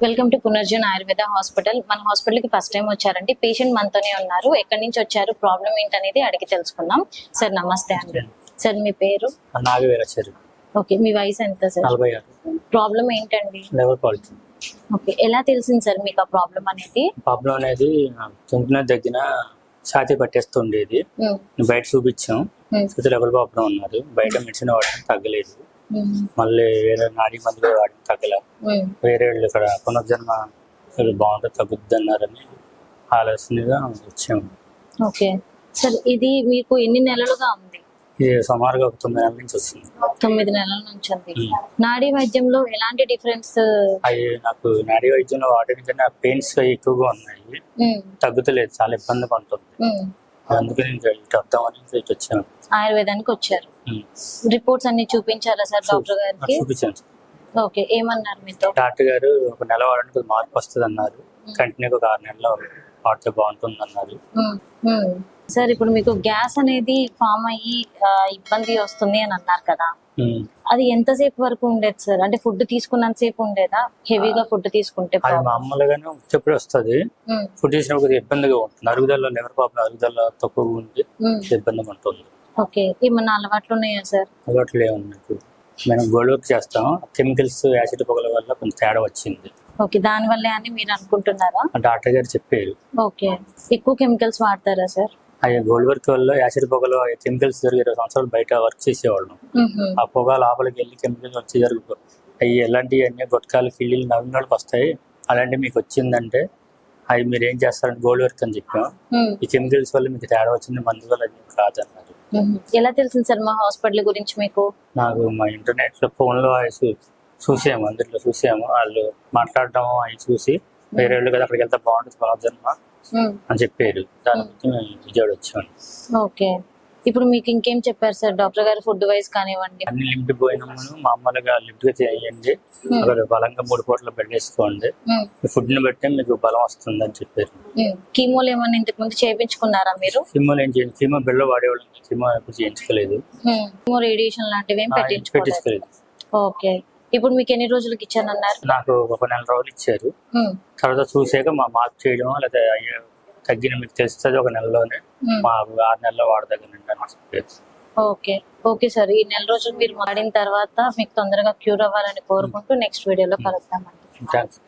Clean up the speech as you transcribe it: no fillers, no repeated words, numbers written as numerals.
Welcome to పునర్జన్ Ayurveda hospital. మన hospital కి first time వచ్చారంటే పేషెంట్ మనతోనే ఉన్నారు. ఎక్కడి నుంచి వచ్చారు, ప్రాబ్లం ఏంటనేది అడిగి తెలుసుకుందాం. సార్ నమస్తే అండి. సార్ మీ పేరు? నాగవీరాచారి. ఓకే, మీ వయసు ఎంత సార్? 46. ప్రాబ్లం ఏంటండి? Lever polity. ఓకే, ఎలా తెలిసింది సార్ మీకు ఆ ప్రాబ్లం అనేది? ప్రాబ్లం అనేది తుంపిన దగ్గర ఛాతీ పట్టేస్తుండేది. బయట చూపించాం, చూస్తే లెవర్ ప్రాబ్లం ఉన్నారు. బయట మెడిసిన్ వాడడం తగ్గలేదు. మళ్ళీ వేరే నాడీ మందులు వాడడం తగ్గల. వేరే వాళ్ళు ఇక్కడ పునర్జన్మ బాగుంటుంది, తగ్గుద్ది అన్నారని ఆలోచనగా వచ్చాము. ఓకే సార్, ఇది మీకు ఎన్ని నెలలుగా ఉంది? ఇది సుమారుగా ఒక 9 నెలల నుంచి వస్తుంది. 9 నెలల నుంచి ఉంది. నాడీ వైద్యంలో ఎలాంటి డిఫరెన్స్? అవి నాకు నాడీ వైద్యంలో వాడడం కన్నా పెయిన్స్ ఎక్కువగా ఉన్నాయి, తగ్గుతలేదు, చాలా ఇబ్బంది పడుతుంది. అందుకని ఇటు వద్దామని ఇటు వచ్చాను. ఆయుర్వేదానికి వచ్చారు. రిపోర్ట్స్ అన్ని చూపించారా సార్ డాక్టర్ గారికి? చూపించాను. ఓకే, ఏమన్నారు మీతో? డాక్టర్ గారు ఒక నెల వాడడానికి మార్పు వస్తుంది అన్నారు. కంటిన్యూగా ఒక 6 నెలలు వాడితే బాగుంటుంది అన్నారు. సార్, ఇప్పుడు మీకు గ్యాస్ అనేది ఫామ్ అయ్యి ఇబ్బంది వస్తుంది అని అన్నారు కదా, అది ఎంతసేపు వరకు ఉండేది సార్? అంటే ఫుడ్ తీసుకున్నంత సేపు ఉండేదా? హెవీగా ఫుడ్ తీసుకుంటే? అది మామూలుగానే వచ్చేప్పుడు వస్తుంది. ఫుడ్ చేసినప్పుడు ఇబ్బందిగా ఉంటుంది. అరుగుదల లెవర్ ప్రాబ్లం, అరుగుదల తక్కువగా ఉంది, ఇబ్బందిగా ఉంటుంది. ఓకే, ఏమన్నా అలవాట్లు ఉన్నాయా సార్? అలవాట్లు ఏమున్నాయి, మేము గోల్డ్ వర్క్ చేస్తాం. కెమికల్స్, యాసిడ్ పొగల వల్ల కొంచెం తేడా వచ్చింది. ఓకే, దాని వల్లే అని మీరు అనుకుంటున్నారా? డాక్టర్ గారు చెప్పారు. ఓకే, ఎక్కువ కెమికల్స్ వాడతారా సార్? అయ్యా గోల్డ్ వర్క్ వల్ల యాసిడ్ పొగలు, కెమికల్స్ 20 సంవత్సరాలు బయట వర్క్ చేసేవాళ్ళం. ఆ పొగ లోపలికి వెళ్ళి కెమికల్స్ వచ్చి జరుగుతాయి. అవి ఎలాంటివి అన్ని గుట్కాలు, కిళ్ళీలు, నవ్విన వాళ్ళకి వస్తాయి. అలాంటివి మీకు వచ్చిందంటే అవి మీరు ఏం చేస్తారంటే గోల్డ్ వర్క్ అని చెప్పాం. ఈ కెమికల్స్ వల్ల మీకు తేడా వచ్చింది, మందు వల్ల కాదన్నారు. ఎలా తెలిసింది సార్ మా హాస్పిటల్ గురించి మీకు? నాకు మా ఇంటర్నెట్ లో, ఫోన్ లో చూసాము, అందులో చూసాము. వాళ్ళు మాట్లాడడం అవి చూసి వేరే వాళ్ళు కదా అక్కడికి వెళ్తే బాగుంటుంది పునర్జన్మ అని చెప్పారు. దాని గురించి మేము విజయవాడ వచ్చాను. ఓకే, ఇప్పుడు మీకు ఇంకేం చెప్పారు సార్ డాక్టర్ గారు? ఫుడ్ వైజ్ కానివ్వండి, అన్ని లిమిట్ పోయినాము, మామూలుగా లిమిట్ గా చేయండి, అక్కడ బలంగా 3 పూటలు బెడ్ వేసుకోండి, ఫుడ్ ని బట్టి మీకు బలం వస్తుంది అని చెప్పారు. కీమోలు ఏమన్నా ఇంతకు ముందు చేయించుకున్నారా మీరు? కీమోలు ఏం చేయండి, కీమో బిళ్ళ వాడేవాళ్ళం, కీమో ఎప్పుడు చేయించుకోలేదు. కీమో రేడియేషన్ లాంటివి ఏం పెట్టించుకోలేదు. ఓకే, ఇప్పుడు మీకు ఎన్ని రోజులకి ఇచ్చానన్నారు? నాకు ఒక 4 రోజులు ఇచ్చారు. తర్వాత చూసాక మార్పు చేయడం లేదా తగ్గిన మీకు తెలుస్తుంది ఒక నెలలోనే, మా 6 నెలల్లో వాడదగ్గనండి అని చెప్పారు. ఓకే ఓకే సార్, ఈ 4 రోజులు మీరు వాడిన తర్వాత మీకు తొందరగా క్యూర్ అవ్వాలని కోరుకుంటూ నెక్స్ట్ వీడియోలో కలుద్దామండి. థ్యాంక్స్.